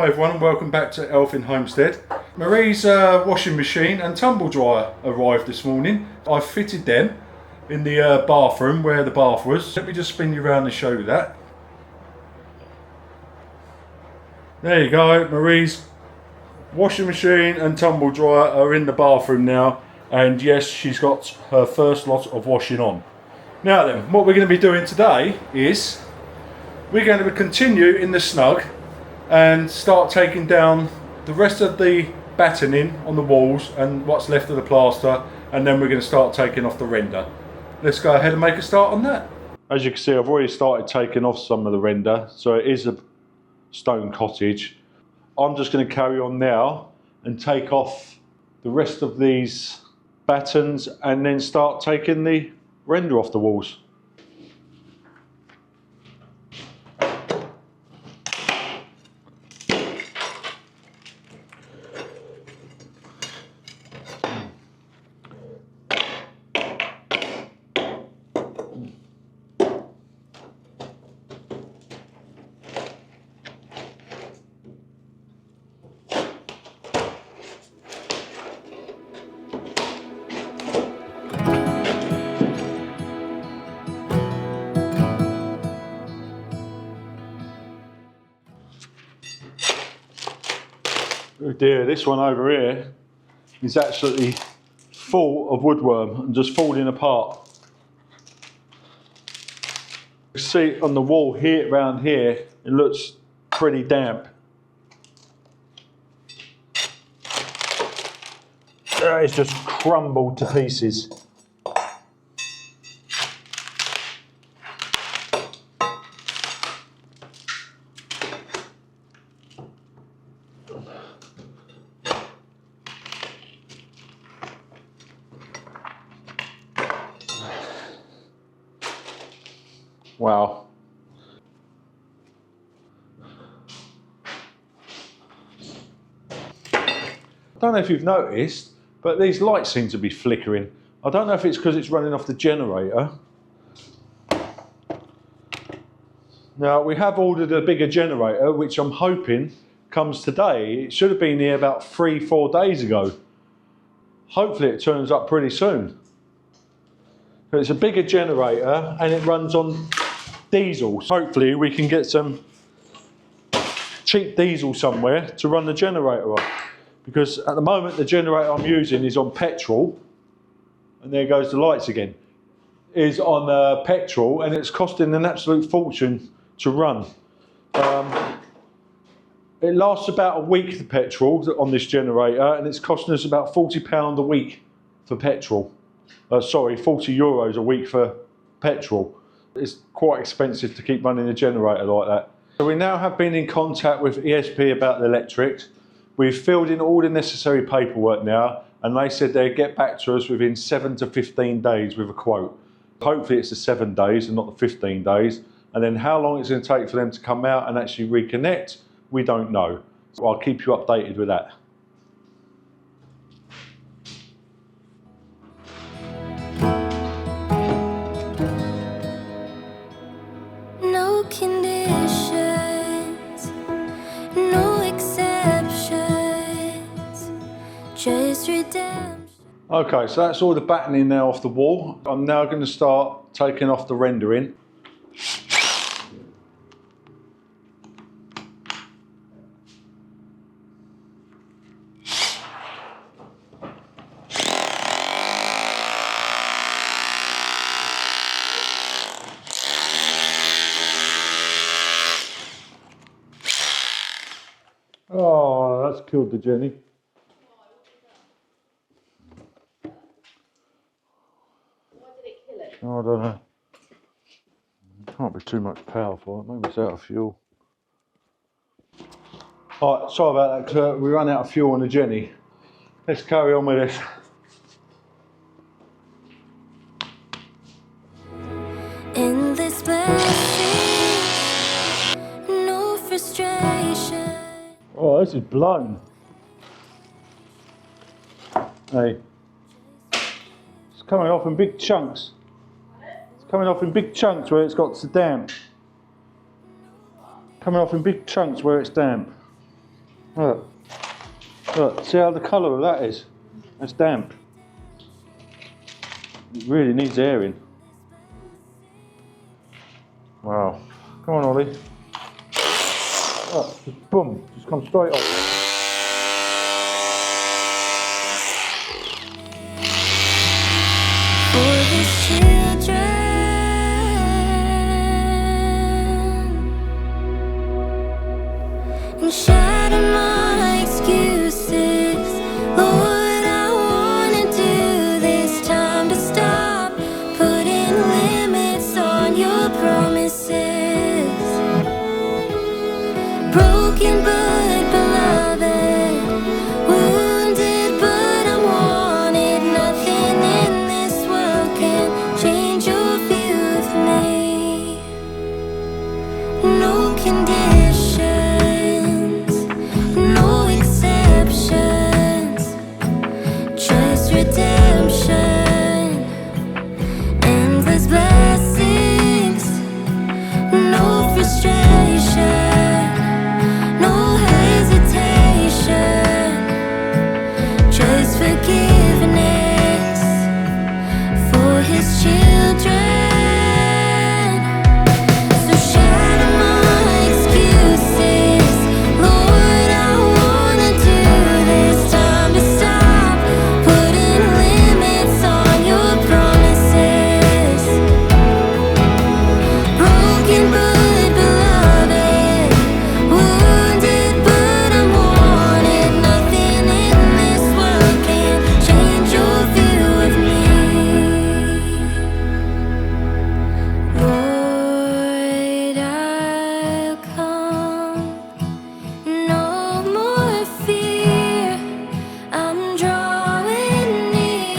Hi everyone and welcome back to Elfin Homestead. Marie's washing machine and tumble dryer arrived this morning. I've fitted them in the bathroom where the bath was. Let me just spin you around and show you that. There you go, Marie's washing machine and tumble dryer are in the bathroom now, and yes, she's got her first lot of washing on. Now then, what we're going to be doing today is we're going to continue in the Snug and start taking down the rest of the battening on the walls and what's left of the plaster, and then we're going to start taking off the render. Let's go ahead and make a start on that. As you can see, I've already started taking off some of the render, so it is a stone cottage. I'm just going to carry on now and take off the rest of these battens and then start taking the render off the walls. Oh dear, this one over here is absolutely full of woodworm and just falling apart. You see on the wall here, around here, it looks pretty damp. It's just crumbled to pieces. Wow. I don't know if you've noticed, but these lights seem to be flickering. I don't know if it's because it's running off the generator. Now, we have ordered a bigger generator, which I'm hoping comes today. It should have been here about 3-4 days ago. Hopefully it turns up pretty soon. But it's a bigger generator and it runs on diesel. Hopefully we can get some cheap diesel somewhere to run the generator on, because at the moment the generator I'm using is on petrol, and there goes the lights again, is on petrol, and it's costing an absolute fortune to run. It lasts about a week, the petrol on this generator, and it's costing us about £40 a week for petrol. Sorry, €40 a week for petrol. It's quite expensive to keep running a generator like that. So we now have been in contact with ESP about the electrics. We've filled in all the necessary paperwork now, and they said they'd get back to us within 7 to 15 days with a quote. Hopefully it's the 7 days and not the 15 days. And then how long it's going to take for them to come out and actually reconnect, we don't know. So I'll keep you updated with that. Okay, so that's all the battening now off the wall. I'm now going to start taking off the rendering. Oh, that's killed the Jenny. Oh, I don't know. Can't be too much power for it. Maybe it's out of fuel. Alright, sorry about that, Kurt. We ran out of fuel on the Jenny. Let's carry on with this. In this place, no frustration. Oh, this is blown. Hey. It's coming off in big chunks. It's coming off in big chunks where it's got to damp. Coming off in big chunks where it's damp. Look. Look, see how the colour of that is? That's damp. It really needs airing. Wow. Come on, Ollie. Look, just boom, just come straight off. For his children, and shatter my excuses. Lord, I wanna do this. Time to stop putting limits on your promises. Broken but beloved, wounded but I'm wanted. Nothing in this world can change your view of me. No conditions, no exceptions, just redemption, endless blessings, no frustration, no hesitation, just forgiveness for his children. So shatter my excuses. Lord, I wanna do this. Time to stop putting limits on your promises. Broken but beloved, wounded but I'm wanted. Nothing in this world can change your view of me. Lord, I'll come. No more fear, I'm drawing near.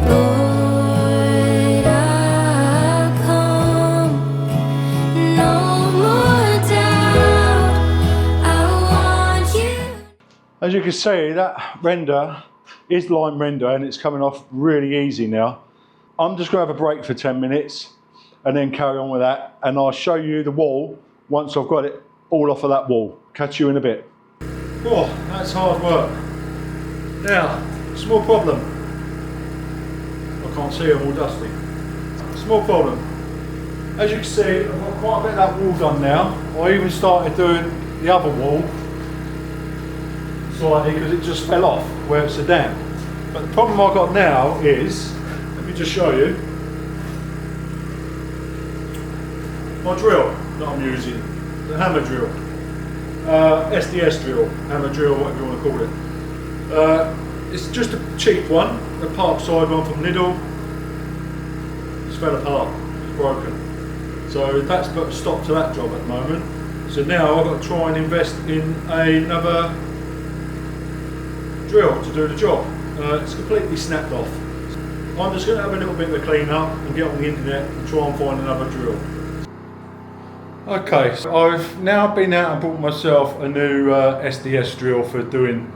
Lord, I'll come. No more doubt, I want you. As you can see, that render is line render and it's coming off really easy now. I'm just going to have a break for 10 minutes and then carry on with that, and I'll show you the wall once I've got it all off of that wall. Catch you in a bit. Oh, that's hard work. Now, small problem. I can't see, I'm all dusty. Small problem. As you can see, I've got quite a bit of that wall done now. I even started doing the other wall slightly because it just fell off where it's so damp. But the problem I've got now is, let me just show you, my drill that I'm using, the hammer drill, SDS drill, hammer drill, whatever you want to call it. It's just a cheap one, a Parkside one from Lidl. It's fell apart, it's broken. So that's put a stop to that job at the moment. So now I've got to try and invest in another drill to do the job. It's completely snapped off. I'm just going to have a little bit of a clean up and get on the internet and try and find another drill. Okay, so I've now been out and bought myself a new SDS drill for doing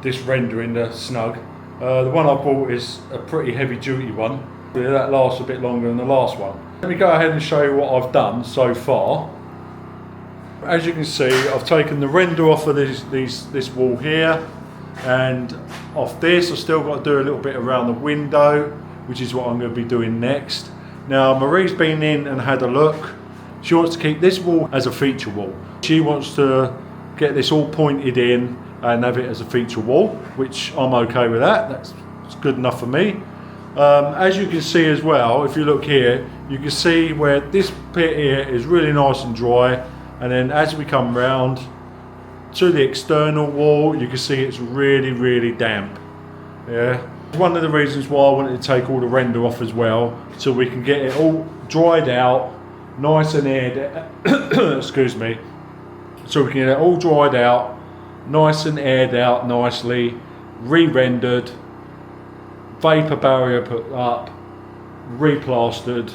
this rendering, the Snug. The one I bought is a pretty heavy duty one. That lasts a bit longer than the last one. Let me go ahead and show you what I've done so far. As you can see, I've taken the render off of this wall here, and off this I've still got to do a little bit around the window, which is what I'm going to be doing next. Now Marie's been in and had a look. She wants to keep this wall as a feature wall. She wants to get this all pointed in and have it as a feature wall, which I'm okay with that. That's good enough for me. As you can see as well, if you look here, you can see where this bit here is really nice and dry, and then as we come round to the external wall, you can see it's really damp. Yeah, one of the reasons why I wanted to take all the render off as well, so we can get it all dried out, nice and aired. Excuse me. So we can get it all dried out, nice and aired out nicely, re-rendered, vapor barrier put up, replastered,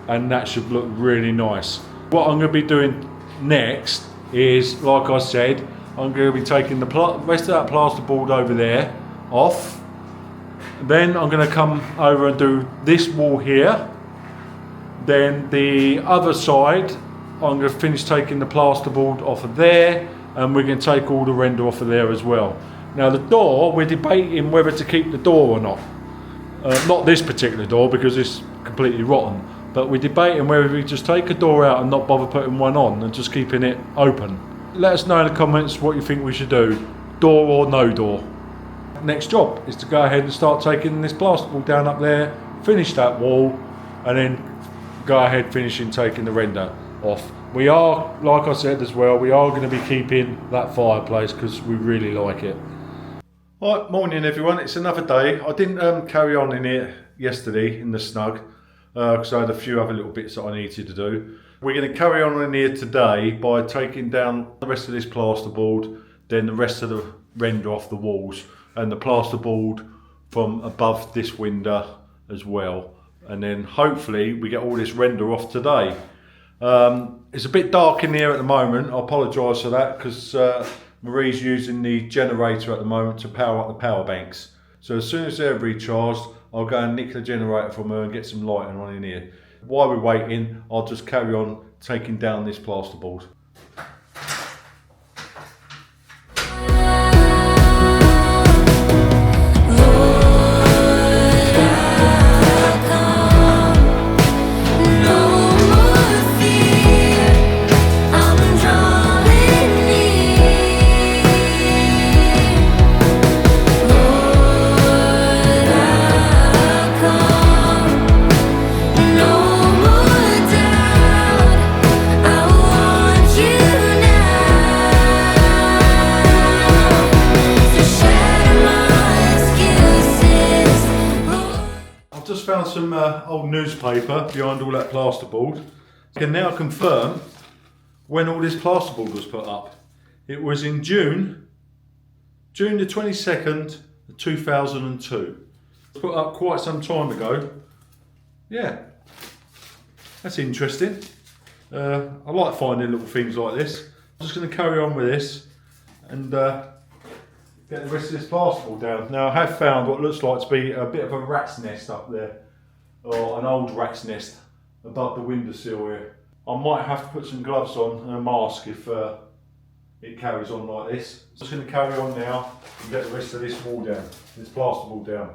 and that should look really nice. What I'm going to be doing next is, like I said, I'm going to be taking the rest of that plasterboard over there off. Then I'm going to come over and do this wall here. Then the other side I'm going to finish taking the plasterboard off of there, and we're going to take all the render off of there as well. Now the door, we're debating whether to keep the door or not. Not this particular door because it's completely rotten, but we're debating whether we just take a door out and not bother putting one on and just keeping it open. Let us know in the comments what you think we should do, door or no door. Next job is to go ahead and start taking this plasterboard down up there, finish that wall, and then go ahead finishing taking the render off. We are, like I said as well, we are going to be keeping that fireplace because we really like it. Right, morning everyone, it's another day. I didn't carry on in here yesterday in the Snug because I had a few other little bits that I needed to do. We're going to carry on in here today by taking down the rest of this plasterboard, then the rest of the render off the walls, and the plasterboard from above this window as well. And then hopefully we get all this render off today. It's a bit dark in here at the moment. I apologise for that because Marie's using the generator at the moment to power up the power banks. So as soon as they're recharged, I'll go and nick the generator from her and get some lighting on in here. While we're waiting, I'll just carry on taking down this plasterboard. Found some old newspaper behind all that plasterboard. I can now confirm when all this plasterboard was put up. It was in June the 22nd, 2002. It was put up quite some time ago. Yeah, that's interesting. I like finding little things like this. I'm just going to carry on with this and get the rest of this plasterboard down. Now I have found what looks like to be a bit of a rat's nest up there, or an old rat's nest above the windowsill here. I might have to put some gloves on and a mask if it carries on like this. I'm just going to carry on now and get the rest of this wall down, this plasterboard down.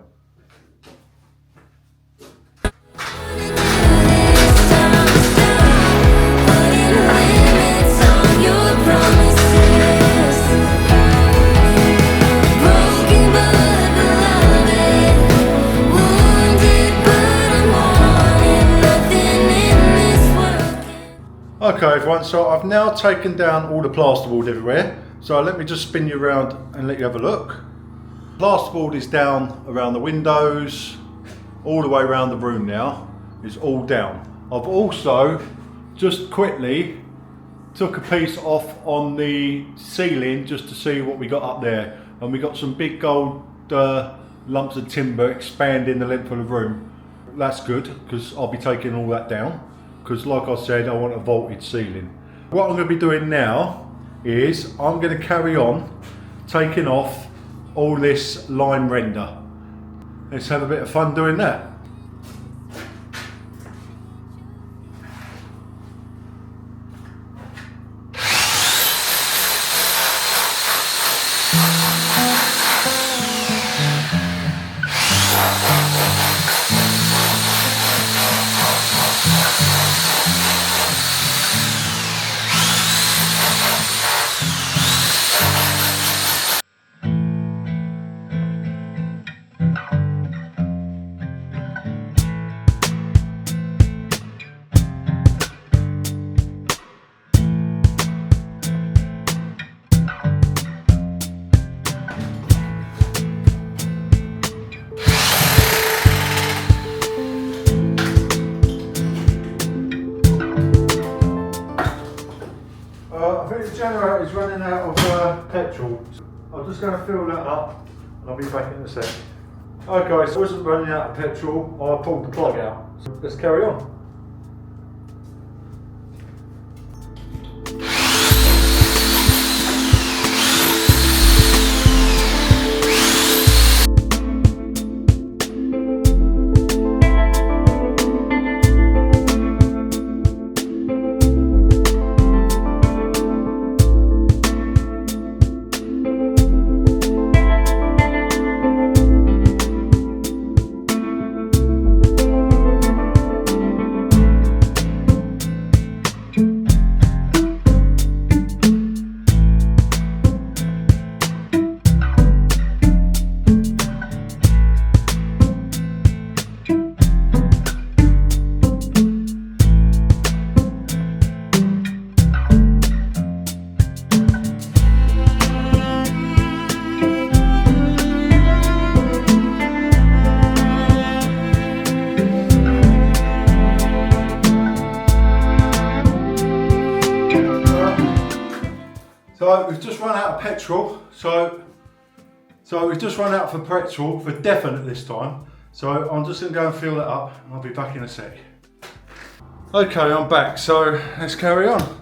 Okay everyone, so I've now taken down all the plasterboard everywhere. So let me just spin you around and let you have a look. Plasterboard is down around the windows, all the way around the room now. It's all down. I've also just quickly took a piece off on the ceiling just to see what we got up there. And we got some big gold lumps of timber expanding the length of the room. That's good because I'll be taking all that down. Because like I said, I want a vaulted ceiling. What I'm going to be doing now is I'm going to carry on taking off all this line render. Let's have a bit of fun doing that. The generator is running out of petrol. I'm just going to fill that up and I'll be back in a sec. Okay, so I wasn't running out of petrol, I pulled the plug out. So let's carry on. So we've just run out of petrol. So we've just run out for petrol for definite this time. So I'm just going to go and fill that up and I'll be back in a sec. Okay, I'm back, so let's carry on.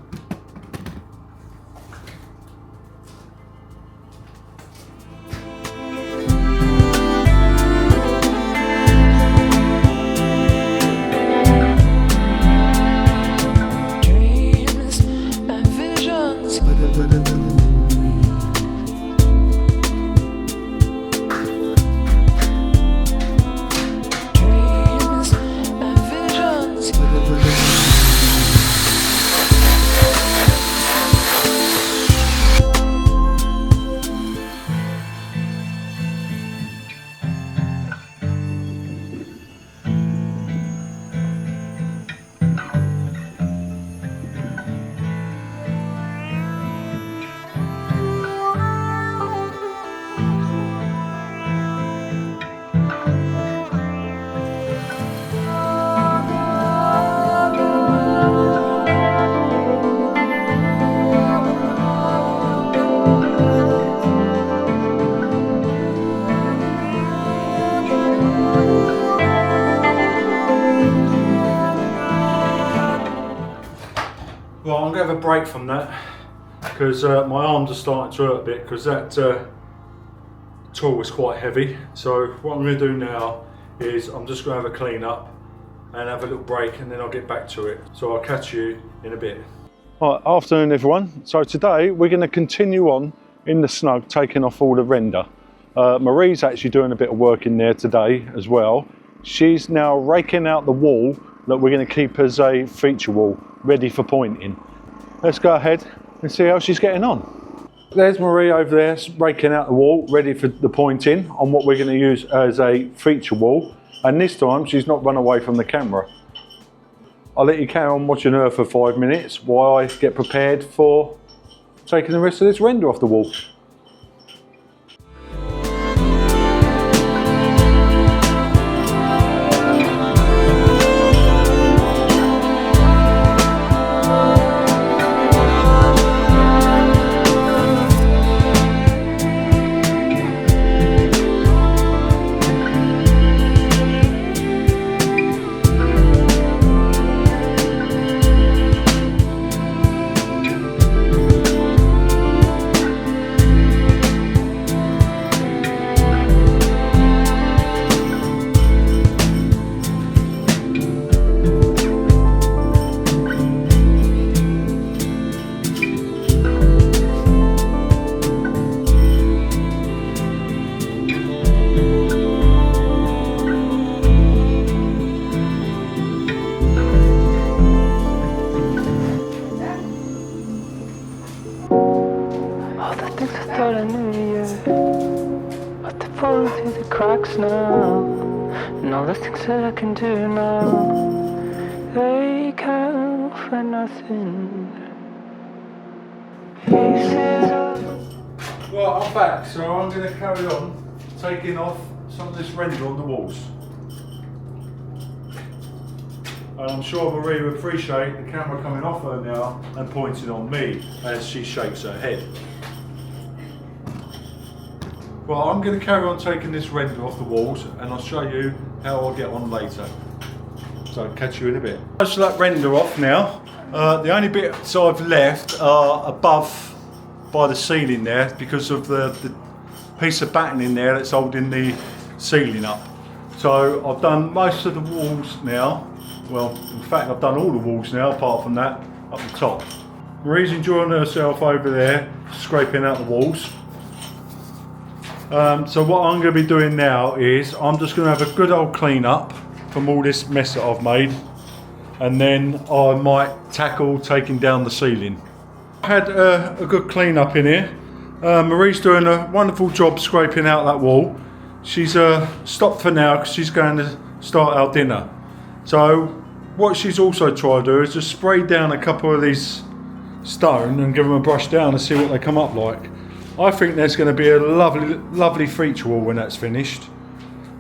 Well, I'm going to have a break from that because my arms are starting to hurt a bit because that tool was quite heavy. So what I'm going to do now is I'm just going to have a clean up and have a little break and then I'll get back to it. So I'll catch you in a bit. Right, afternoon everyone. So today we're going to continue on in the Snug, taking off all the render. Marie's actually doing a bit of work in there today as well. She's now raking out the wall that we're going to keep as a feature wall, ready for pointing. Let's go ahead and see how she's getting on. There's Marie over there raking out the wall, ready for the pointing on what we're going to use as a feature wall. And this time she's not run away from the camera. I'll let you carry on watching her for 5 minutes while I get prepared for taking the rest of this render off the wall. Now, and all the things that I can do now, they count for nothing. Well, I'm back, so I'm going to carry on taking off some of this render on the walls. And I'm sure Marie will appreciate the camera coming off her now and pointing on me as she shakes her head. Well, I'm going to carry on taking this render off the walls and I'll show you how I'll get on later. So I'll catch you in a bit. Most of that render off now. The only bits I've left are above by the ceiling there because of the piece of batting in there that's holding the ceiling up. So I've done most of the walls now. Well, in fact I've done all the walls now apart from that up the top. Marie's enjoying herself over there, scraping out the walls. So what I'm going to be doing now is I'm just going to have a good old clean up from all this mess that I've made, and then I might tackle taking down the ceiling. I had a good clean up in here. Marie's doing a wonderful job scraping out that wall. She's stopped for now because she's going to start our dinner. So what she's also tried to do is just spray down a couple of these stone and give them a brush down and see what they come up like. I think there's going to be a lovely feature wall when that's finished.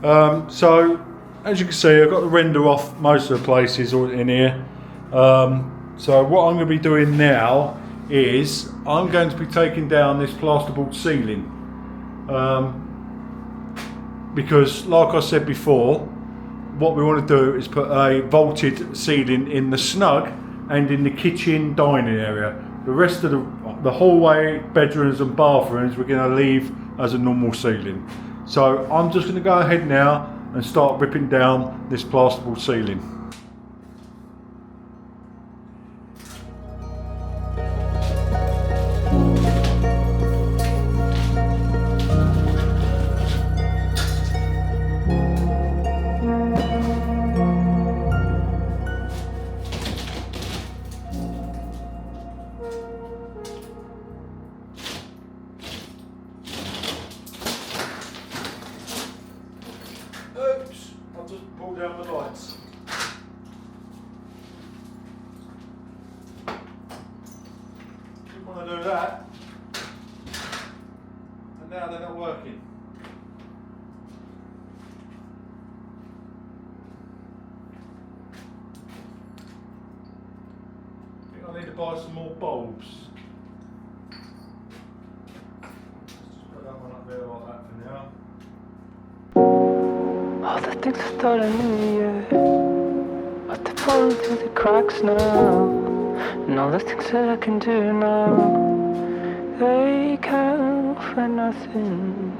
So as you can see, I've got the render off most of the places in here. So what I'm going to be doing now is I'm going to be taking down this plasterboard ceiling because, like I said before, what we want to do is put a vaulted ceiling in the snug and in the kitchen dining area. The rest of the hallway, bedrooms and bathrooms we're going to leave as a normal ceiling. So I'm just going to go ahead now and start ripping down this plasterboard ceiling. Oops, I'll just pull down the lights. Didn't want to do that. And now they're not working. I think I need to buy some more bulbs. Let's just put that one up there like that for now. All the things I thought I knew, yeah, but they're falling through the cracks now. And all the things that I can do now, they count for nothing.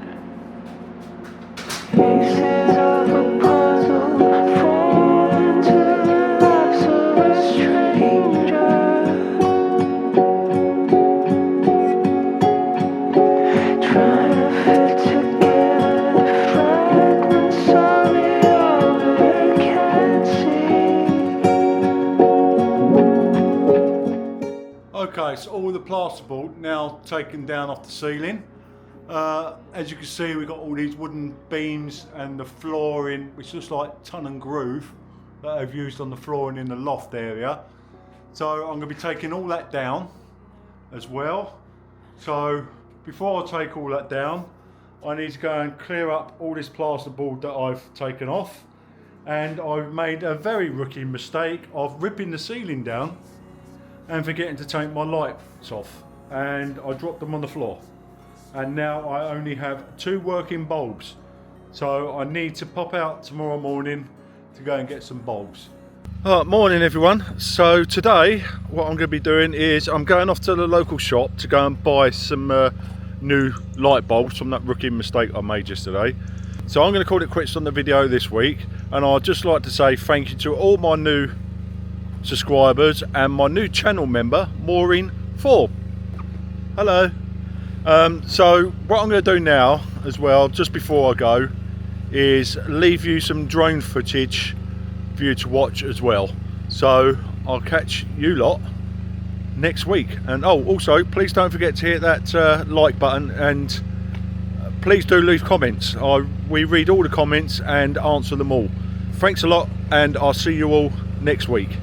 Pieces of a puzzle fall into the laps of a stranger. Trying to fit together the fragments of it all they can't see. Okay, so all the plasterboard now taken down off the ceiling. As you can see, we've got all these wooden beams and the flooring, which looks like ton and groove that I've used on the flooring in the loft area. So I'm going to be taking all that down as well. So before I take all that down, I need to go and clear up all this plasterboard that I've taken off. And I've made a very rookie mistake of ripping the ceiling down and forgetting to take my lights off, and I dropped them on the floor, and now I only have 2 working bulbs, so I need to pop out tomorrow morning to go and get some bulbs. Morning everyone. So today what I'm going to be doing is I'm going off to the local shop to go and buy some new light bulbs from that rookie mistake I made yesterday. So I'm going to call it quits on the video this week, and I'd just like to say thank you to all my new subscribers and my new channel member Maureen 4. Hello. So what I'm going to do now as well, just before I go, is leave you some drone footage for you to watch as well. So I'll catch you lot next week. And oh, also please don't forget to hit that like button, and please do leave comments. We read all the comments and answer them all. Thanks a lot, and I'll see you all next week.